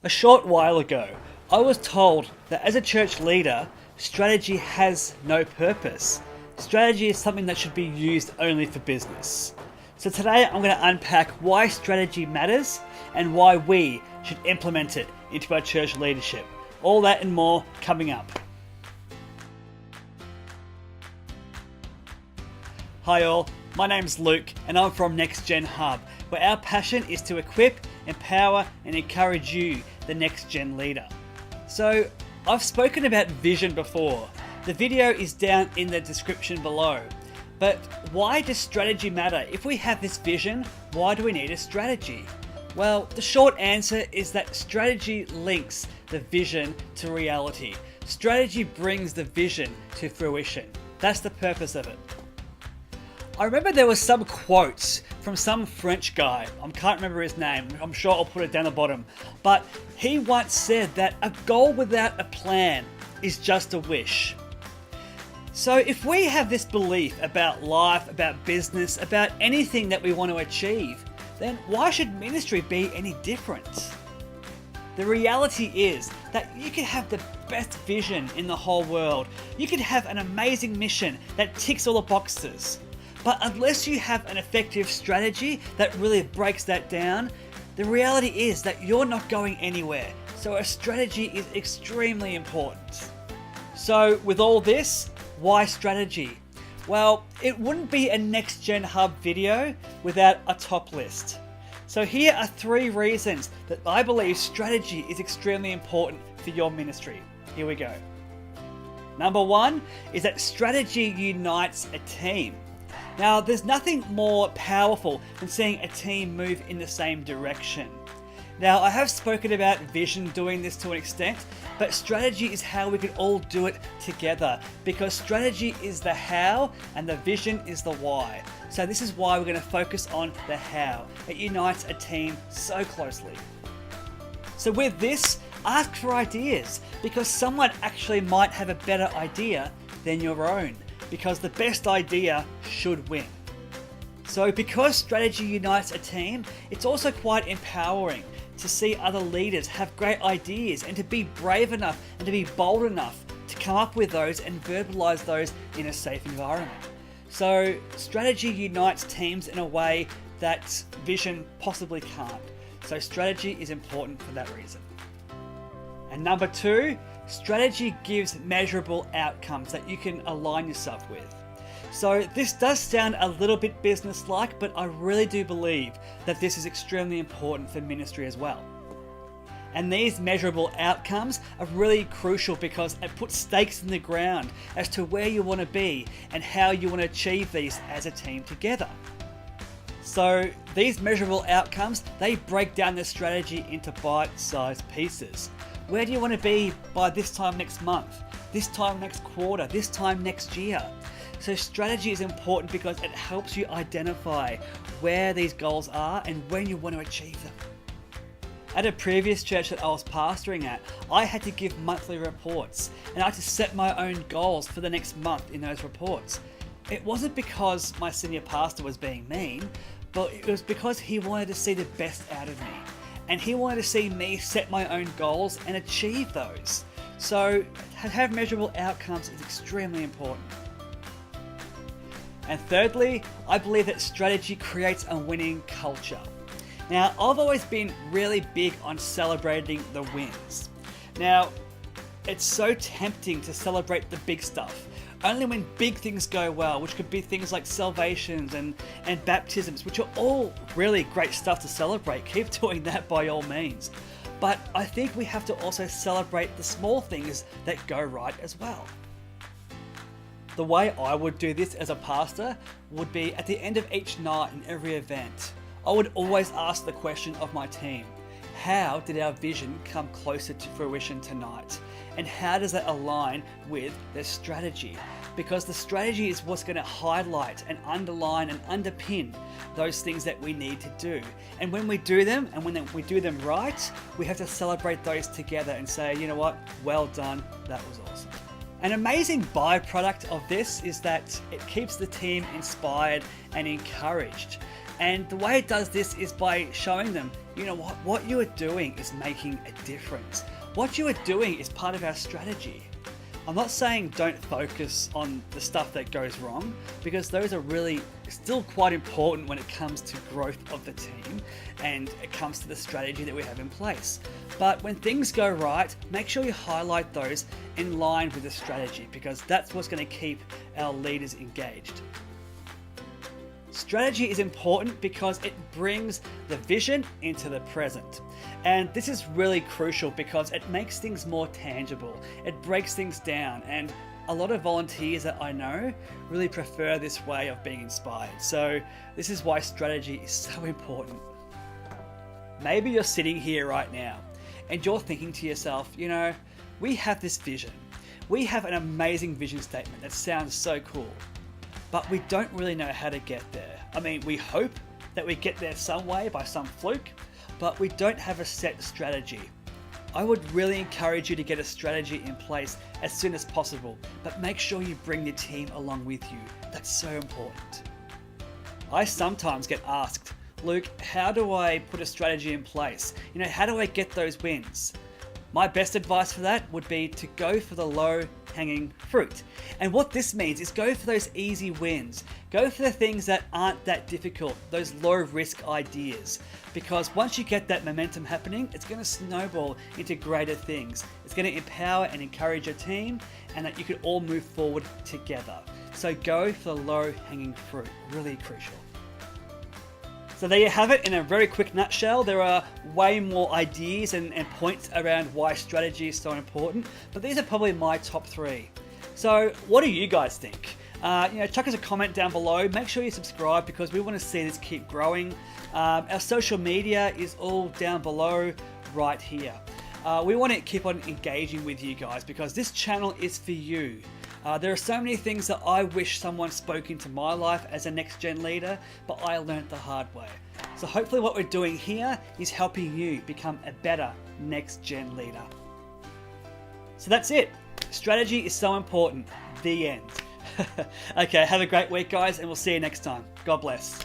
A short while ago, I was told that as a church leader, strategy has no purpose. Strategy is something that should be used only for business. So today I'm going to unpack why strategy matters and why we should implement it into our church leadership. All that and more coming up. Hi all, my name's Luke and I'm from NextGen Hub, where our passion is to equip, empower and encourage you, the next gen leader. So I've spoken about vision before. The video is down in the description below. But why does strategy matter? If we have this vision, why do we need a strategy? Well, the short answer is that strategy links the vision to reality. Strategy brings the vision to fruition. That's the purpose of it. I remember there was some quotes from some French guy. I can't remember his name. I'm sure I'll put it down the bottom. But he once said that a goal without a plan is just a wish. So if we have this belief about life, about business, about anything that we want to achieve, then why should ministry be any different? The reality is that you can have the best vision in the whole world. You can have an amazing mission that ticks all the boxes. But unless you have an effective strategy that really breaks that down, the reality is that you're not going anywhere. So a strategy is extremely important. So with all this, why strategy? Well, it wouldn't be a NextGen Hub video without a top list. So here are 3 reasons that I believe strategy is extremely important for your ministry. Here we go. Number 1 is that strategy unites a team. Now, there's nothing more powerful than seeing a team move in the same direction. Now, I have spoken about vision doing this to an extent, but strategy is how we can all do it together, because strategy is the how and the vision is the why. So this is why we're going to focus on the how. It unites a team so closely. So with this, ask for ideas, because someone actually might have a better idea than your own, because the best idea should win. So because strategy unites a team, it's also quite empowering to see other leaders have great ideas and to be brave enough and to be bold enough to come up with those and verbalize those in a safe environment. So strategy unites teams in a way that vision possibly can't. So strategy is important for that reason. And number 2, strategy gives measurable outcomes that you can align yourself with. So this does sound a little bit business-like, but I really do believe that this is extremely important for ministry as well. And these measurable outcomes are really crucial because it puts stakes in the ground as to where you want to be and how you want to achieve these as a team together. So these measurable outcomes, they break down the strategy into bite-sized pieces. Where do you want to be by this time next month, this time next quarter, this time next year? So strategy is important because it helps you identify where these goals are and when you want to achieve them. At a previous church that I was pastoring at, I had to give monthly reports and I had to set my own goals for the next month in those reports. It wasn't because my senior pastor was being mean, but it was because he wanted to see the best out of me. And he wanted to see me set my own goals and achieve those. So to have measurable outcomes is extremely important. And thirdly, I believe that strategy creates a winning culture. Now, I've always been really big on celebrating the wins. Now, it's so tempting to celebrate the big stuff. Only when big things go well, which could be things like salvations and baptisms, which are all really great stuff to celebrate. Keep doing that by all means. But I think we have to also celebrate the small things that go right as well. The way I would do this as a pastor would be at the end of each night in every event, I would always ask the question of my team, how did our vision come closer to fruition tonight? And how does that align with the strategy? Because the strategy is what's going to highlight and underline and underpin those things that we need to do. And when we do them, and when we do them right, we have to celebrate those together and say, you know what, well done, that was awesome. An amazing byproduct of this is that it keeps the team inspired and encouraged. And the way it does this is by showing them you know what you are doing is making a difference. What you are doing is part of our strategy. I'm not saying don't focus on the stuff that goes wrong, because those are really still quite important when it comes to growth of the team and it comes to the strategy that we have in place. But when things go right, make sure you highlight those in line with the strategy, because that's what's going to keep our leaders engaged. Strategy is important because it brings the vision into the present. And this is really crucial because it makes things more tangible. It breaks things down, and a lot of volunteers that I know really prefer this way of being inspired. So this is why strategy is so important. Maybe you're sitting here right now and you're thinking to yourself, you know, we have this vision. We have an amazing vision statement that sounds so cool, but we don't really know how to get there. I mean, we hope that we get there some way by some fluke, but we don't have a set strategy. I would really encourage you to get a strategy in place as soon as possible, but make sure you bring your team along with you. That's so important. I sometimes get asked, Luke, how do I put a strategy in place? You know, how do I get those wins? My best advice for that would be to go for the low-hanging fruit. And what this means is go for those easy wins. Go for the things that aren't that difficult, those low-risk ideas. Because once you get that momentum happening, it's going to snowball into greater things. It's going to empower and encourage your team, and that you can all move forward together. So go for the low-hanging fruit, really crucial. So there you have it in a very quick nutshell. There are way more ideas and points around why strategy is so important, but these are probably my top 3. So what do you guys think? Chuck us a comment down below. Make sure you subscribe because we want to see this keep growing. Our social media is all down below right here. We want to keep on engaging with you guys because this channel is for you. There are so many things that I wish someone spoke into my life as a next gen leader, but I learned the hard way. So hopefully what we're doing here is helping you become a better next gen leader. So that's it. Strategy is so important. The end. Okay, have a great week guys, and we'll see you next time. God bless.